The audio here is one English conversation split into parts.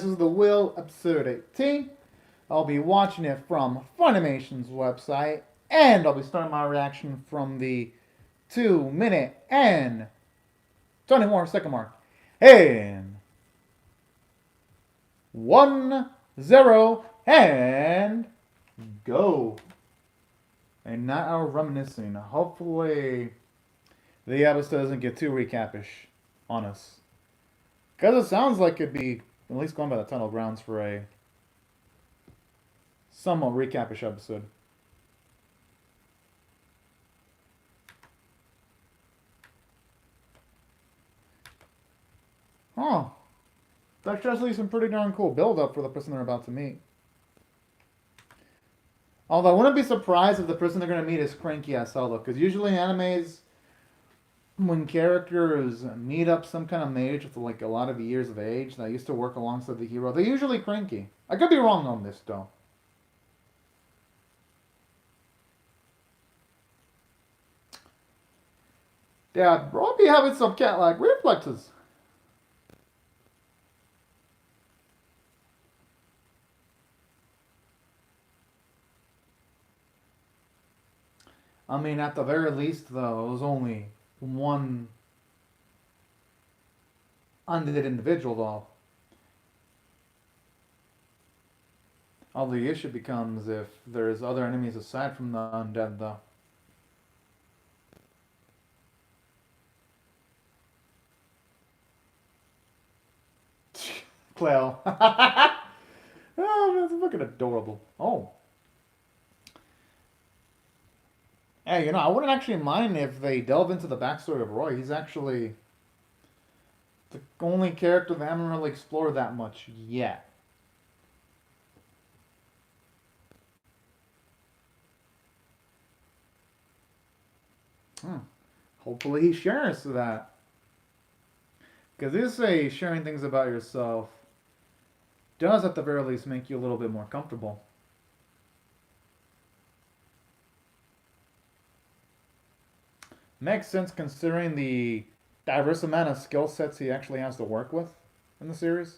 is the Will Episode 18. I'll be watching it from Funimation's website, and I'll be starting my reaction from the 2 minute and 24-second mark. And 1-0 and go. And not our reminiscing. Hopefully, the episode doesn't get too recapish on us. Because it sounds like it'd be at least going by the tunnel grounds for a somewhat recapish episode. Oh, that's actually some pretty darn cool build up for the person they're about to meet. Although I wouldn't be surprised if the person they're going to meet is cranky as hell, though, because usually in animes, when characters meet up some kind of mage with like a lot of years of age that used to work alongside the hero, they're usually cranky. I could be wrong on this, though. Dad, bro, be having some cat-like reflexes. I mean, at the very least, though, it was only one undead individual, though. All the issue becomes if there's other enemies aside from the undead, though. Cleo. Oh, that's fucking adorable. Oh. Hey, you know, I wouldn't actually mind if they delve into the backstory of Roy. He's actually the only character that I haven't really explored that much yet. Hmm. Hopefully he shares that. Because they say sharing things about yourself does at the very least make you a little bit more comfortable. Makes sense considering the diverse amount of skill sets he actually has to work with in the series.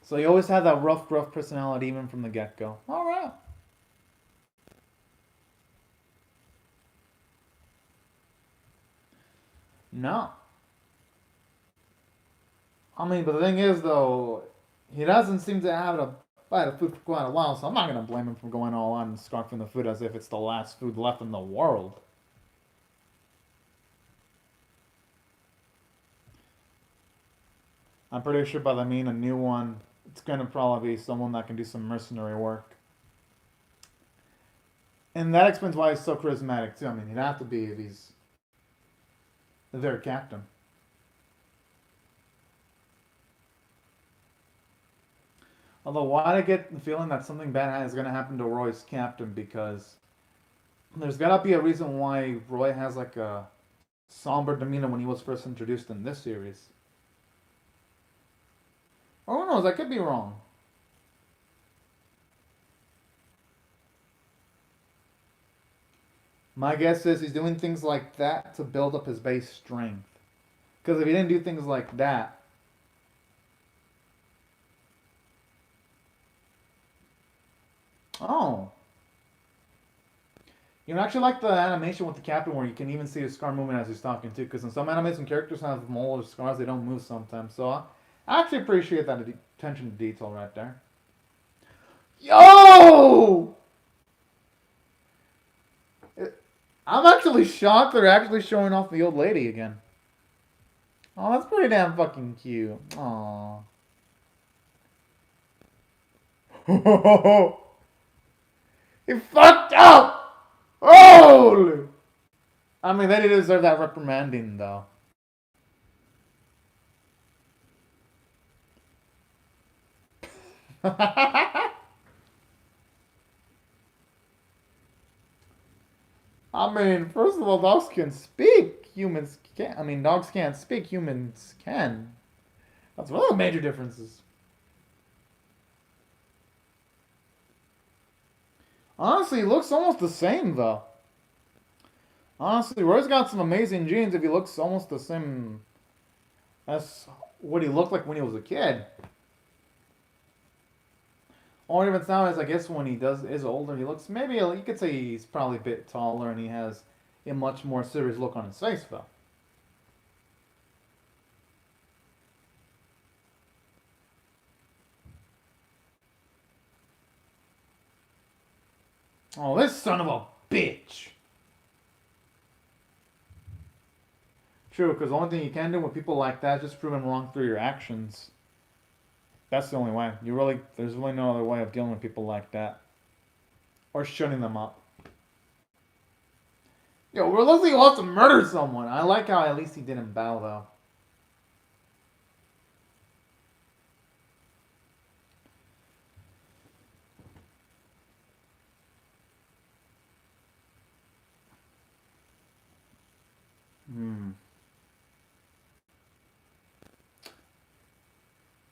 So you always have that rough personality even from the get-go. All right. No. I mean, but the thing is, though, he doesn't seem to have a bite of food for quite a while, so I'm not going to blame him for going all on and scarfing the food as if it's the last food left in the world. I'm pretty sure by the mean a new one, it's going to probably be someone that can do some mercenary work. And that explains why he's so charismatic, too. I mean, he'd have to be if he's their captain. Although, why do I get the feeling that something bad is going to happen to Roy's captain? Because there's got to be a reason why Roy has like a somber demeanor when he was first introduced in this series. Or who knows? I could be wrong. My guess is he's doing things like that to build up his base strength. Because if he didn't do things like that, oh, you know, I actually like the animation with the captain where you can even see his scar moving as he's talking too. Because in some animes, when characters have mole or scars, they don't move sometimes. So I actually appreciate that attention to detail right there. Yo! I'm actually shocked they're actually showing off the old lady again. Oh, that's pretty damn fucking cute. Aww. He fucked up! Holy! I mean, they didn't deserve that reprimanding, though. I mean, first of all, dogs can speak. humans can't. I mean, dogs can't speak. Humans can. That's one of the major differences. Honestly, he looks almost the same though. Honestly, Roy's got some amazing genes if he looks almost the same as what he looked like when he was a kid. Only difference now is, I guess, when he is older, he looks maybe you could say he's probably a bit taller and he has a much more serious look on his face though. Oh, this son of a bitch! True, because the only thing you can do with people like that is just prove them wrong through your actions. That's the only way. There's really no other way of dealing with people like that. Or shutting them up. Yo, Leslie wants to murder someone. I like how at least he didn't bow, though.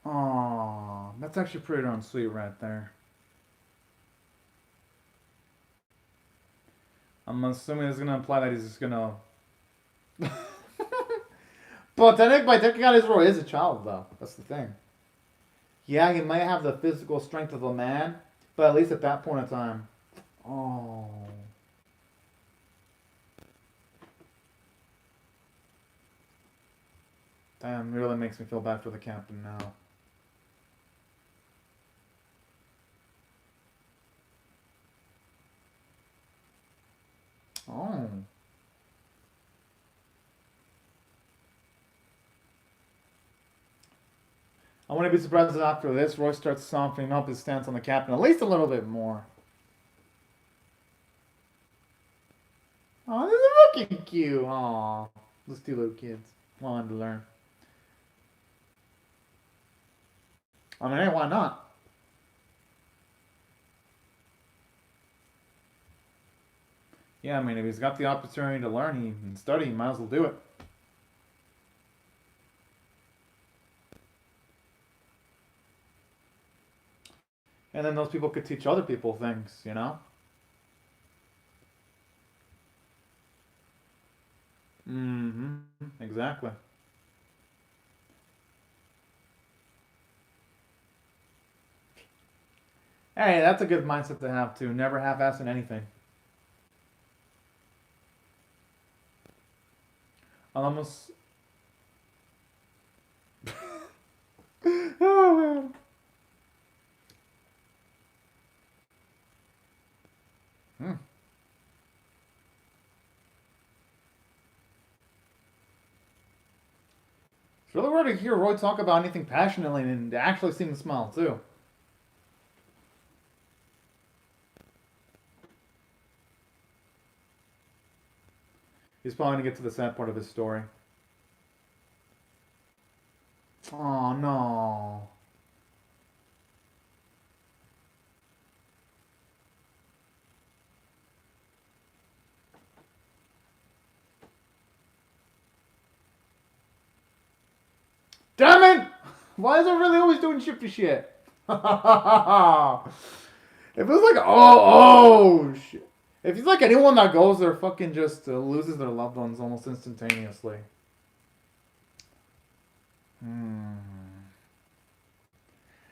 Aww, that's actually pretty darn sweet right there. I'm assuming it's gonna imply that he's just gonna. But by taking out his role, he is a child, though. That's the thing. Yeah, he might have the physical strength of a man, but at least at that point in time. Oh. Damn, it really makes me feel bad for the captain now. Oh. I wouldn't be surprised if after this, Roy starts softening up his stance on the captain at least a little bit more. Oh, this is looking cute. Aw. Those two little kids wanting to learn. I mean, hey, why not? Yeah, I mean, if he's got the opportunity to learn and study, he might as well do it. And then those people could teach other people things, you know? Mm-hmm. Exactly. Hey, that's a good mindset to have, too. Never half-ass in anything. Almost. Oh, man. Hmm. It's really rare to hear Roy talk about anything passionately and actually seem to smile, too. He's probably going to get to the sad part of his story. Oh, no. Damn it! Why is it really always doing shifty shit? If it was like, shit. If he's like anyone that goes there, fucking just loses their loved ones almost instantaneously.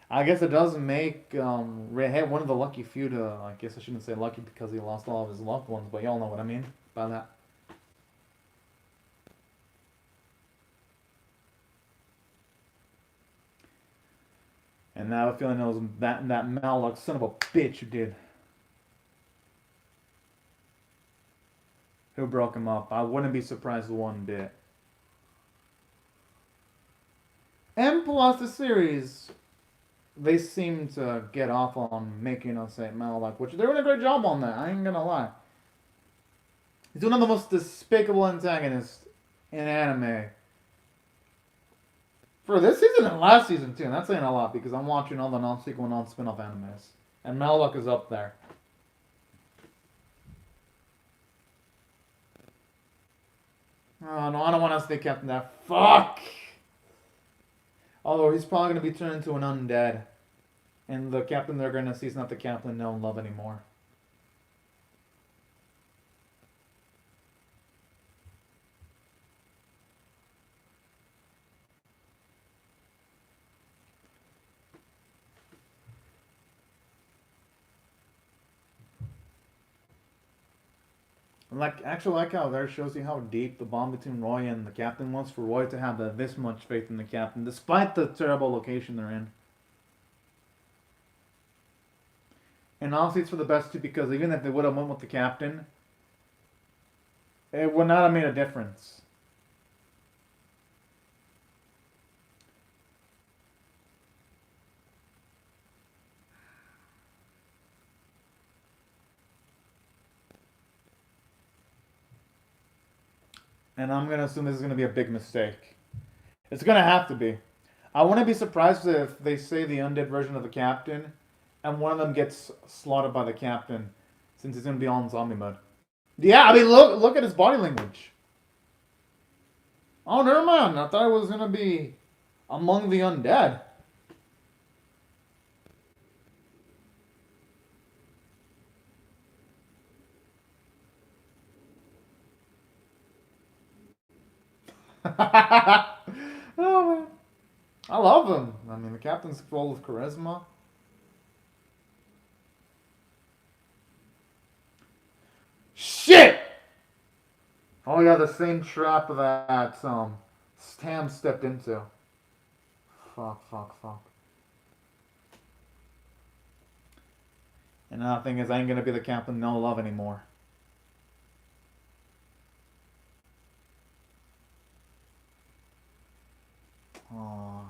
I guess it does make Ray one of the lucky few to. I guess I shouldn't say lucky because he lost all of his loved ones, but y'all know what I mean by that. And I have a feeling it was that Malluck son of a bitch who did. Who broke him up. I wouldn't be surprised one bit. And plus the series, they seem to get off on making us say Malluck, which they're doing a great job on that, I ain't gonna lie. He's one of the most despicable antagonists in anime. For this season and last season too, and that's saying a lot because I'm watching all the non-sequel, non-spin-off animes. And Malluck is up there. Oh no, I don't want to stay captain there. Fuck! Although he's probably going to be turned into an undead. And the captain they're going to see is not the captain they'll love anymore. Actually, like how there shows you how deep the bond between Roy and the captain was for Roy to have this much faith in the captain, despite the terrible location they're in. And honestly, it's for the best too, because even if they would have went with the captain, it would not have made a difference. And I'm gonna assume this is gonna be a big mistake. It's gonna have to be. I wouldn't be surprised if they say the undead version of the captain, and one of them gets slaughtered by the captain, since he's gonna be all in zombie mode. Yeah, I mean, look at his body language. Oh, never mind. I thought it was gonna be among the undead. Oh man, I love him. I mean, the captain's full of charisma. Shit! Oh yeah, the same trap that Tam stepped into. Fuck. And another thing is, I ain't gonna be the captain no love anymore. Oh.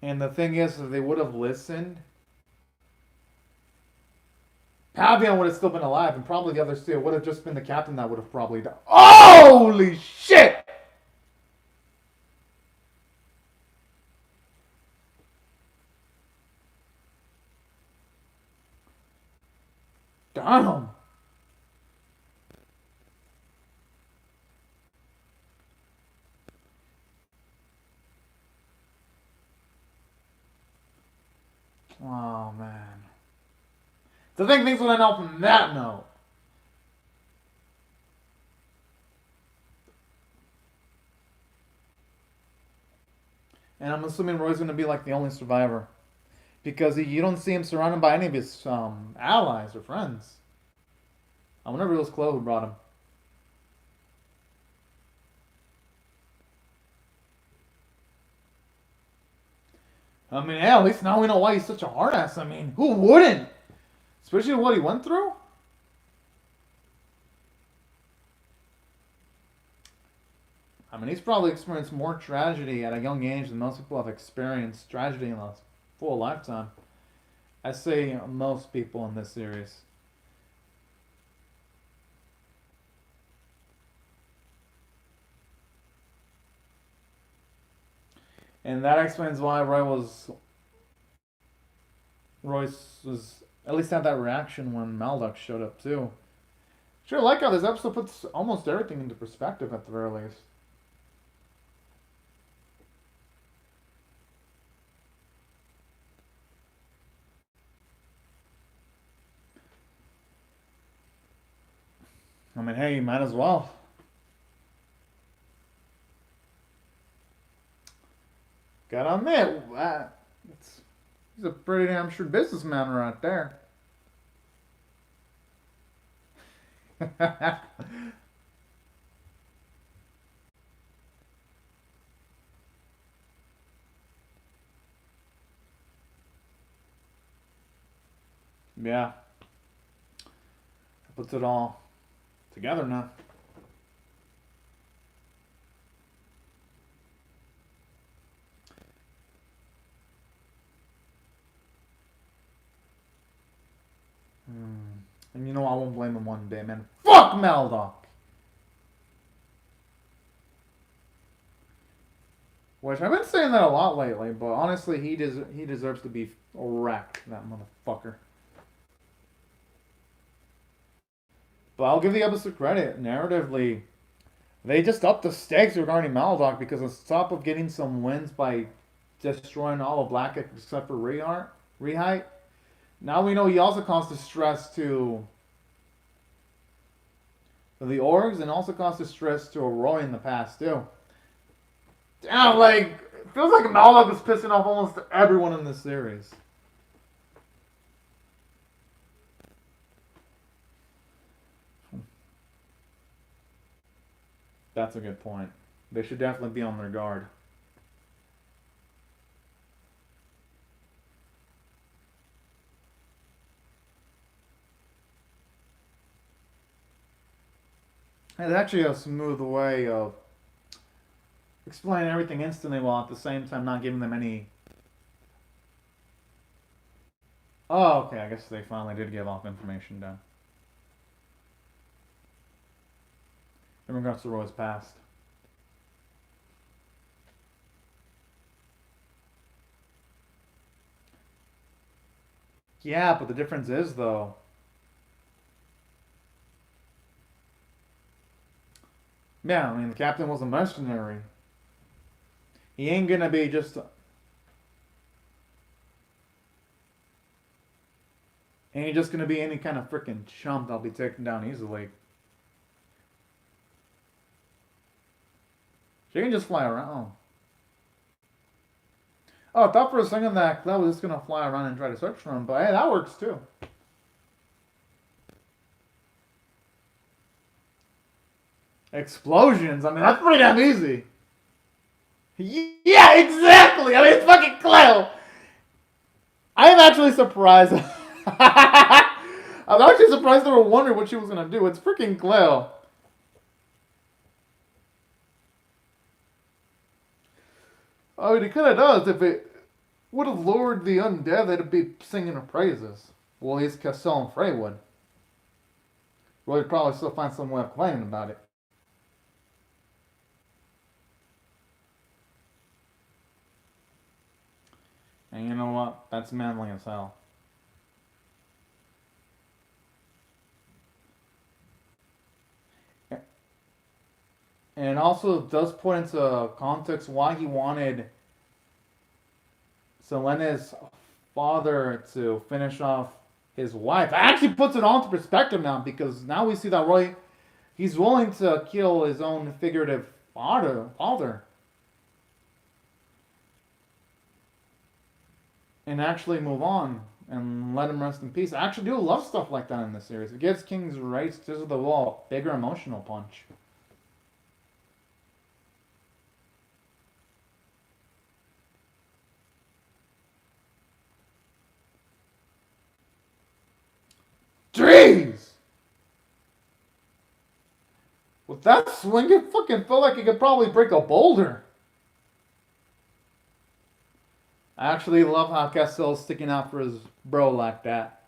And the thing is, if they would have listened, Pavian would have still been alive, and probably the others too. It would have just been the captain that would have probably died. Holy shit! Damn! Oh man. So I think things will end up from that note. And I'm assuming Roy's going to be like the only survivor. Because you don't see him surrounded by any of his allies or friends. I wonder if it was Chloe who brought him. I mean, yeah, at least now we know why he's such a hard ass. I mean, who wouldn't? Especially what he went through? I mean, he's probably experienced more tragedy at a young age than most people have experienced tragedy in a full lifetime. I say most people in this series. And that explains why Royce was at least had that reaction when Maldoc showed up too. Sure, like how this episode puts almost everything into perspective at the very least. I mean, hey, you might as well. Gotta admit, he's a pretty damn shrewd businessman right there. Yeah. Puts it all together now. And you know, I won't blame him one day, man. Fuck Maldoc! Which I've been saying that a lot lately, but honestly, he deserves to be wrecked, that motherfucker. But I'll give the episode credit. Narratively, they just upped the stakes regarding Maldoc because on top of getting some wins by destroying all of Black except for Rehite, now we know he also caused distress to the orgs and also caused distress to Roy in the past too. Damn, like it feels like Maldoc is pissing off almost everyone in this series. That's a good point. They should definitely be on their guard. It's actually a smooth way of explaining everything instantly while at the same time not giving them any. Oh, okay. I guess they finally did give off information down in regards to Roy's past. Yeah, but the difference is though. Yeah, I mean the captain was a mercenary. He ain't gonna be just. Ain't he just gonna be any kind of freaking chump that'll be taken down easily. She can just fly around. Oh, I thought for a second that Cleo was just gonna fly around and try to search for him, but hey, that works too. Explosions. I mean, that's pretty damn easy. Yeah, exactly. I mean, it's fucking Cleo. I am actually surprised. I'm actually surprised they were wondering what she was gonna do. It's freaking Cleo. I mean, it kind of does. If it would have lured the undead, they'd be singing her praises. Well, at least Cassell and Frey would. Well, they'd probably still find some way of complaining about it. And you know what? That's manly as hell. And it also does put into context why he wanted Selena's father to finish off his wife. It actually puts it all into perspective now because now we see that Roy, he's willing to kill his own figurative father, and actually move on and let him rest in peace. I actually do love stuff like that in this series. It gives King's Race to the wall bigger emotional punch. Jeez! With that swing, it fucking felt like it could probably break a boulder. I actually love how Castell's sticking out for his bro like that.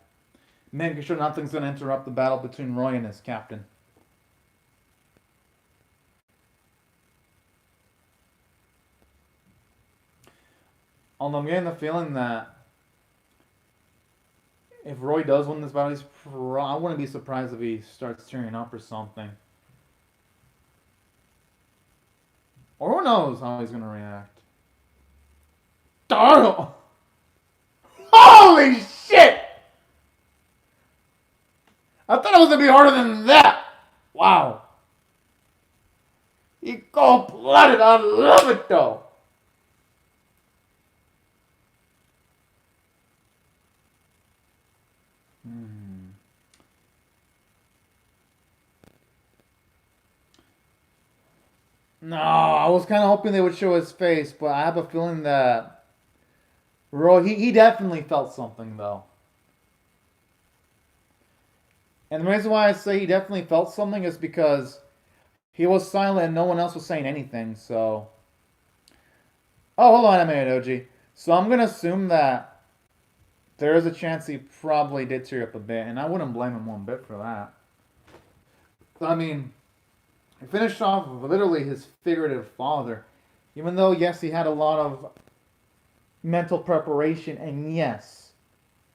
Making sure nothing's going to interrupt the battle between Roy and his captain. Although I'm getting the feeling that if Roy does win this battle, I wouldn't be surprised if he starts tearing up or something. Or who knows how he's going to react. Darnold! Holy shit! I thought it was going to be harder than that. Wow. He cold-blooded. I love it, though. No, I was kind of hoping they would show his face, but I have a feeling that Roy, he definitely felt something, though. And the reason why I say he definitely felt something is because he was silent and no one else was saying anything, so. Oh, hold on a minute, OG. So I'm going to assume that there is a chance he probably did tear up a bit, and I wouldn't blame him one bit for that. I mean, he finished off with literally his figurative father. Even though, yes, he had a lot of mental preparation, and yes,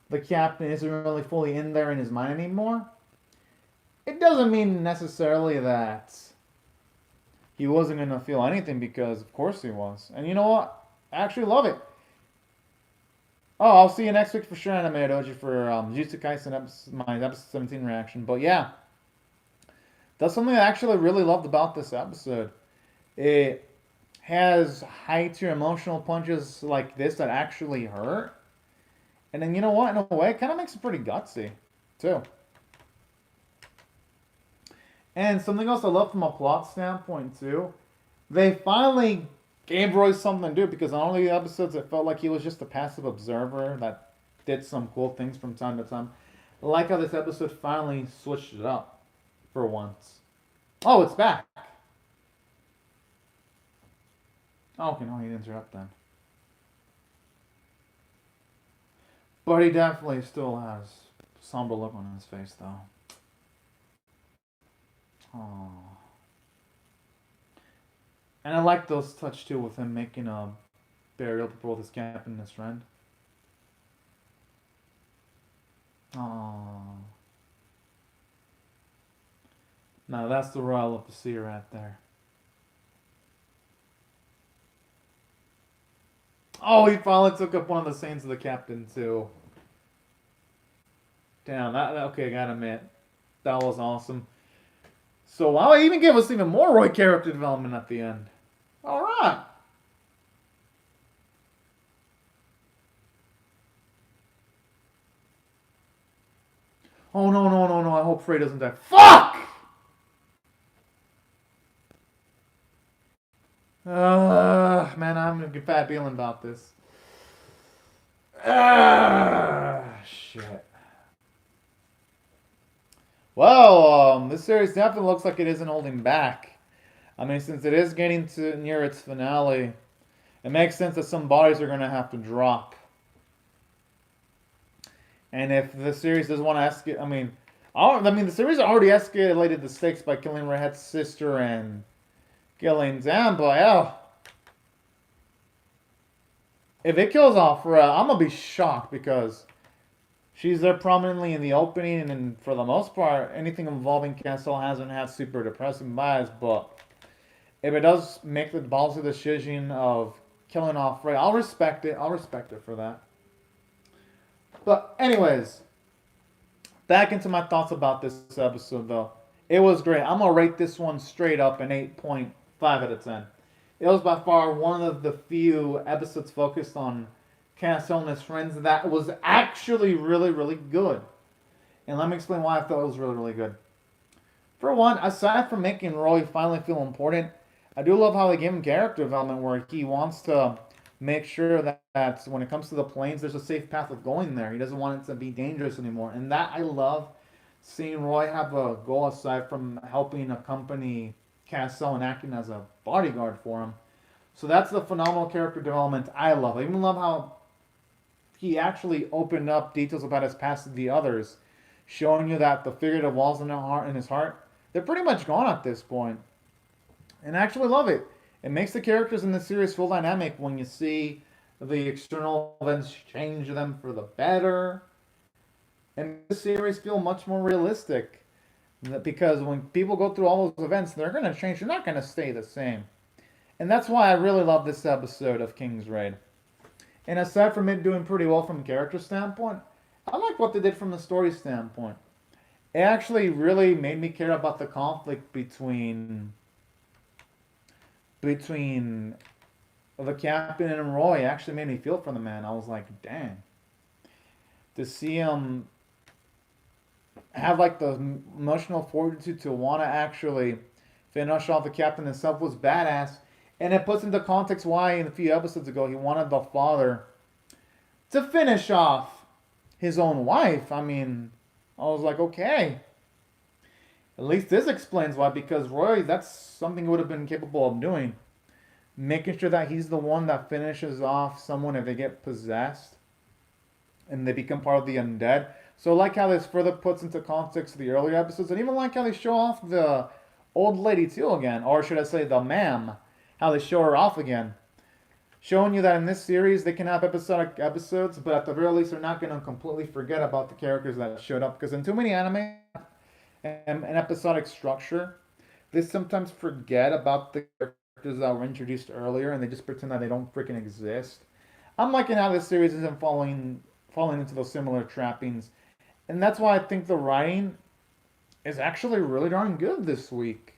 the captain isn't really fully in there in his mind anymore, it doesn't mean necessarily that he wasn't going to feel anything, because of course he was. And you know what? I actually love it. Oh, I'll see you next week for sure, Anime Doji, for Jujutsu Kaisen my episode 17 reaction. But yeah, that's something I actually really loved about this episode. It has high tier emotional punches like this that actually hurt. And then you know what? In a way, it kind of makes it pretty gutsy, too. And something else I love from a plot standpoint, too. They finally gave Roy something to do, because on all the episodes it felt like he was just a passive observer that did some cool things from time to time. I like how this episode finally switched it up for once. Oh, it's back. Oh, okay, no, he didn't interrupt then. But he definitely still has a somber look on his face, though. Oh. And I like those touch too, with him making a burial to both his captain and his friend. Oh. Now that's the royal I love to see right there. Oh, he finally took up one of the sayings of the captain too. Damn, that okay, gotta admit, that was awesome. So wow, he even gave us even more Roy character development at the end. All right. Oh no no no no! I hope Frey doesn't die. Fuck! Man, I'm a bad feeling about this. Shit. Well, this series definitely looks like it isn't holding back. I mean, since it is getting to near its finale, it makes sense that some bodies are going to have to drop. And if the series does want to escalate, the series already escalated the stakes by killing Redhead's sister and killing Zamba. Hell, if it kills off Red, I'm gonna be shocked, because she's there prominently in the opening, and for the most part, anything involving Castle hasn't had super depressing vibes. But if it does make the ballsy decision of killing off Red, I'll respect it. I'll respect it for that. But anyways, back into my thoughts about this episode, though. It was great. I'm gonna rate this one straight up an 8.5 out of 10. It was by far one of the few episodes focused on Cass and his friends that was actually really, really good. And let me explain why I thought it was really, really good. For one, aside from making Roy finally feel important, I do love how they gave him character development, where he wants to make sure that when it comes to the plains, there's a safe path of going there. He doesn't want it to be dangerous anymore. And that I love, seeing Roy have a goal aside from helping accompany Cassell and acting as a bodyguard for him. So that's the phenomenal character development I love. I even love how he actually opened up details about his past to the others, showing you that the figurative walls in his heart, they're pretty much gone at this point. And I actually love it. It makes the characters in the series feel dynamic when you see the external events change them for the better. And the series feel much more realistic, because when people go through all those events, they're going to change. They're not going to stay the same. And that's why I really love this episode of King's Raid. And aside from it doing pretty well from a character standpoint, I like what they did from the story standpoint. It actually really made me care about the conflict between the captain and Roy. It actually made me feel for the man. I was like, dang. To see him have like the emotional fortitude to want to actually finish off the captain himself was badass. And it puts into context why in a few episodes ago he wanted the father to finish off his own wife. I mean, I was like, okay. At least this explains why, because Roy, that's something he would have been capable of doing. Making sure that he's the one that finishes off someone if they get possessed and they become part of the undead. So I like how this further puts into context the earlier episodes, and even like how they show off the old lady too again, or should I say the ma'am. how they show her off again. Showing you that in this series they can have episodic episodes, but at the very least they're not going to completely forget about the characters that showed up. Because in too many anime and an episodic structure, they sometimes forget about the characters that were introduced earlier and they just pretend that they don't freaking exist. I'm liking how this series isn't falling into those similar trappings, and that's why I think the writing is actually really darn good this week.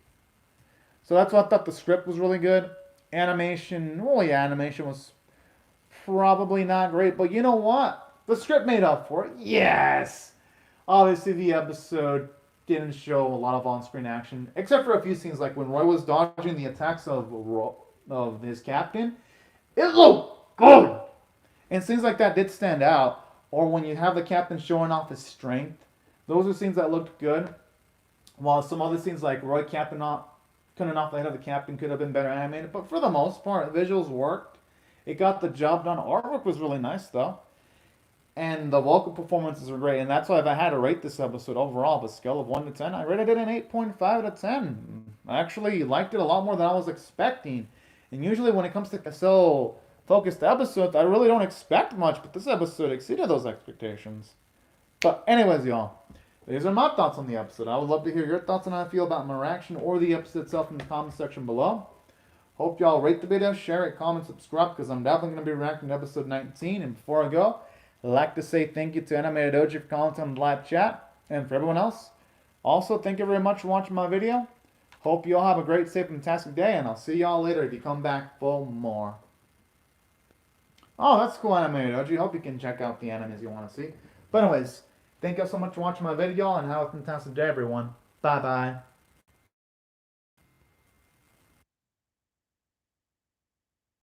So that's why I thought the script was really good. Animation, well, yeah, animation was probably not great, but you know what? The script made up for it. Yes! Obviously, the episode didn't show a lot of on-screen action, except for a few scenes, like when Roy was dodging the attacks of his captain. It looked good, and scenes like that did stand out. Or when you have the captain showing off his strength, those are scenes that looked good. While some other scenes like Roy capping off, cutting off the head of the captain could have been better animated, but for the most part, visuals worked. It got the job done. Artwork was really nice though. And the vocal performances were great, and that's why if I had to rate this episode overall, of a scale of 1 to 10, I rated it an 8.5 out of 10. I actually liked it a lot more than I was expecting. And usually when it comes to so focused episodes, I really don't expect much, but this episode exceeded those expectations. But anyways, y'all, these are my thoughts on the episode. I would love to hear your thoughts on how I feel about my reaction or the episode itself in the comment section below. Hope y'all rate the video, share it, comment, subscribe, because I'm definitely going to be reacting to episode 19. And before I go, I'd like to say thank you to Animated Doji for commenting on the live chat, and for everyone else. Also, thank you very much for watching my video. Hope you all have a great, safe, and fantastic day, and I'll see y'all later if you come back for more. Oh, that's cool, Animated Doji. Hope you can check out the animes you want to see. But anyways, thank you so much for watching my video, and have a fantastic day, everyone. Bye-bye.